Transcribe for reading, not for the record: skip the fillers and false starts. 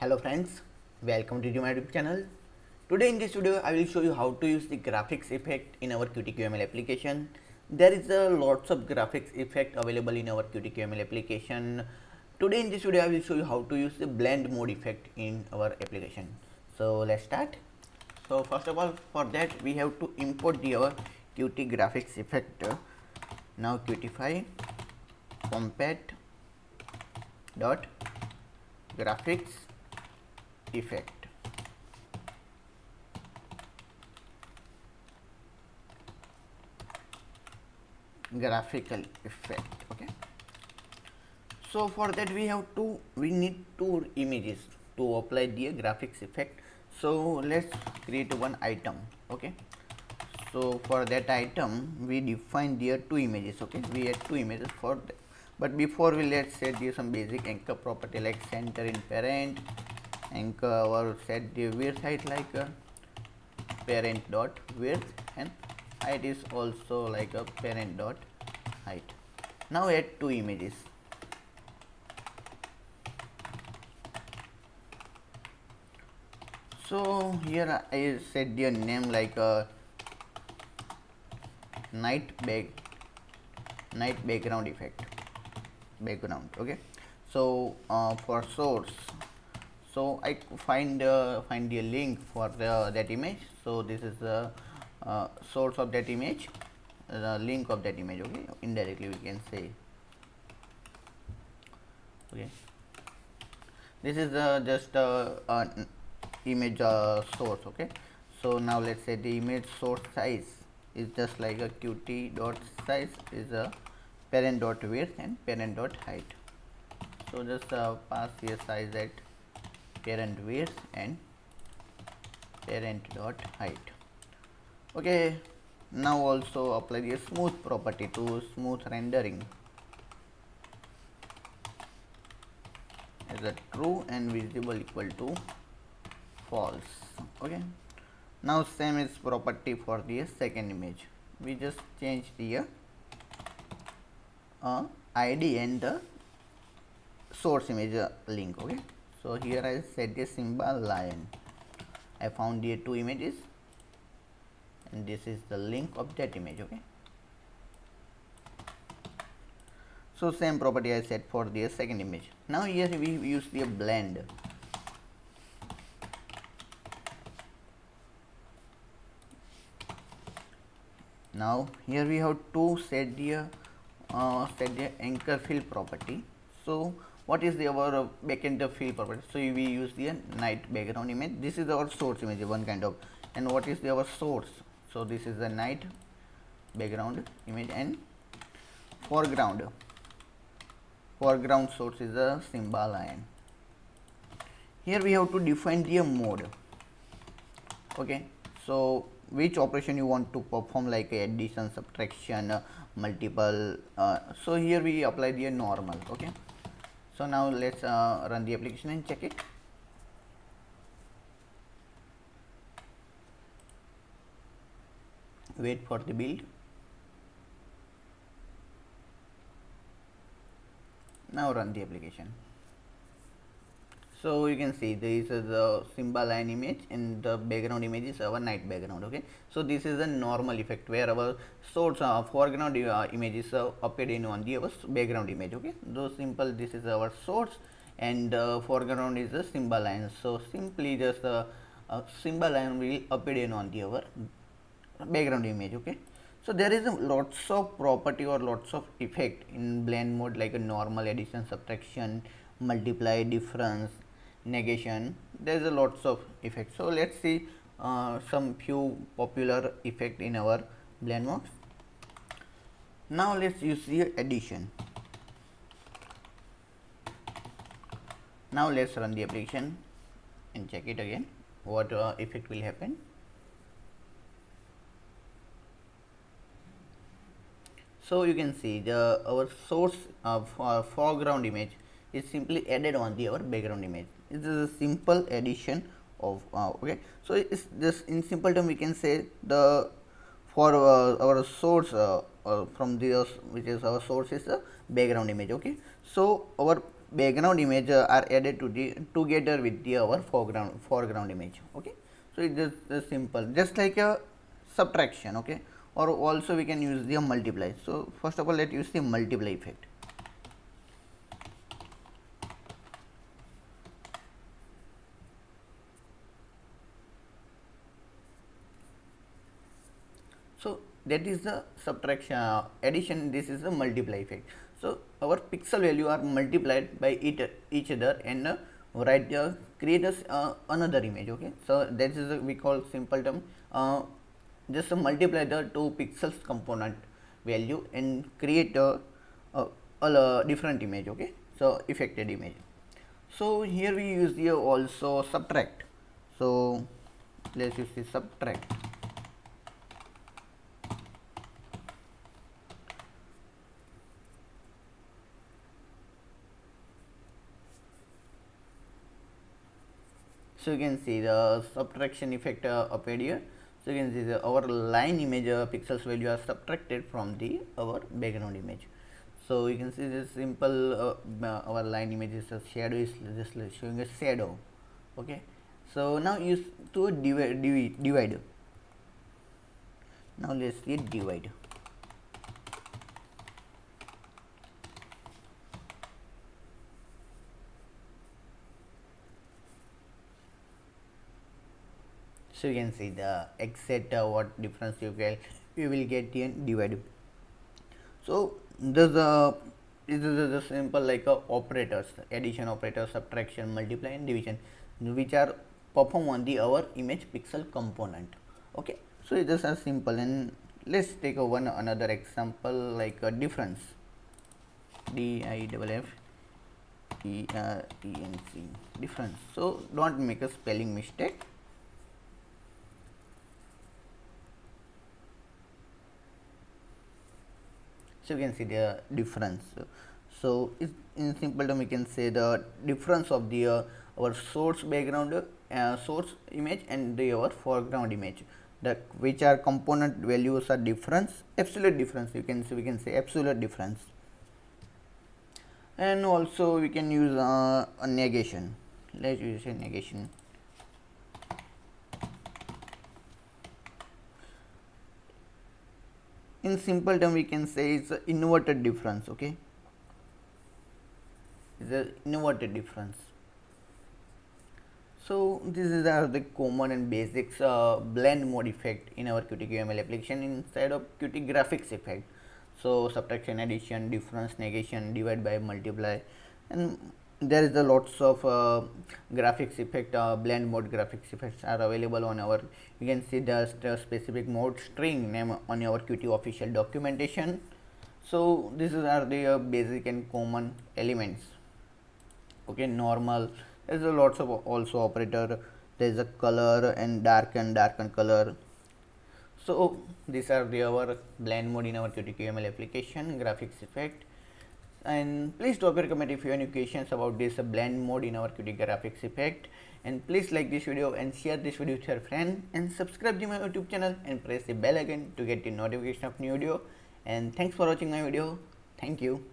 Hello friends, welcome to my YouTube channel. Today in this video I will show you how to use the graphics effect in our QTQML application. There is a lots of graphics effect available in our QTQML application. Today in this video I will show you how to use the blend mode effect in our application. So let's start. So first of all, for that we have to import our Qt graphics effect. Now qtify compat dot graphics effect. Graphical effect. Okay, so for that we need two images to apply the graphics effect. So let's create one item. Okay, so for that item we define there two images. Okay, we add two images for that. But before we let's set here some basic anchor property like center in parent, anchor or set the width height like parent dot width, and height is also like a parent dot height. Now add two images. So here I set their name like a night background effect background. Okay, so for source, so I find the link for that image. So this is the source of that image, the link of that image. Okay, indirectly we can say. Okay, this is just image source. Okay, so now let's say the image source size is just like a qt dot size is a parent dot width and parent dot height. So just pass here size at parent width and parent dot height. Okay, now also apply the smooth property to smooth rendering as a true and visible equal to false. Okay, now same is property for the second image. We just change the id and the source image link. Okay, so here I set the symbol lion. I found the two images and this is the link of that image. Okay, so same property I set for the second image. Now here we use the blend. Now here we have to set the anchor fill property. So what is the our backend fill property? So we use the night background image. This is our source image, one kind of. And what is our source? So this is the night background image, and foreground source is a symbol lion. Here we have to define the mode. Okay, so which operation you want to perform, like addition, subtraction, multiple. So here we apply the normal. Okay, so now let's run the application and check it. Wait for the build. Now run the application. So you can see this is the symbol line image and the background image is our night background. Okay, so this is a normal effect where our source foreground image is appeared in on the our background image. Okay, though simple, this is our source and foreground is the symbol line. So simply just symbol line will appear in on the our background image. Okay, so there is a lots of property or lots of effect in blend mode, like a normal, addition, subtraction, multiply, difference, negation. There is a lots of effects. So let's see some few popular effect in our blend mode. Now let's use the addition. Now let's run the application and check it again what effect will happen. So you can see our source of foreground image is simply added on the our background image. It is a simple addition of okay. So it's just in simple term we can say the for our source from the which is our source is the background image. Okay, so our background image are added to the together with the our foreground image. Okay, so it's just simple, just like a subtraction. Okay, or also we can use the multiply. So first of all, let's use the multiply effect. So that is the subtraction, addition. This is the multiply effect. So our pixel value are multiplied by each other and write create another image. Okay, so that is we call simple term. Just multiply the two pixels component value and create a different image. Okay, so affected image. So here we use the also subtract. So let's use the subtract. So you can see the subtraction effect appeared here. So you can see our line image pixels value are subtracted from the our background image. So you can see this simple our line image is a shadow is just showing a shadow. Okay. So now use to divide. Now let's see divide. So you can see the exact what difference you will get in divide. So this is the simple like operators, addition operator, subtraction, multiply and division, which are performed on the our image pixel component. Okay, so it is as simple. And let's take a one another example like a difference. DIFF ERENC, difference. So don't make a spelling mistake. So you can see the difference. So in simple term we can say the difference of the our source background source image and the our foreground image, the which are component values are difference, absolute difference. You can say, we can say absolute difference. And also we can use a negation. Let's use a negation. In simple term we can say it's an inverted difference. Okay, it's an inverted difference. So these are the common and basics blend mode effect in our Qt QML application inside of Qt graphics effect. So subtraction, addition, difference, negation, divide by, multiply, and there is a lots of graphics effect, blend mode graphics effects are available on our. You can see the specific mode string name on our Qt official documentation. So these are the basic and common elements. Okay, normal. There's a lots of also operator. There is a color and darken color. So these are the our blend mode in our Qt QML application graphics effect. And please drop your comment if you have any questions about this blend mode in our Qt graphics effect. And please like this video and share this video with your friend, and subscribe to my YouTube channel and press the bell icon to get the notification of new video. And thanks for watching my video. Thank you.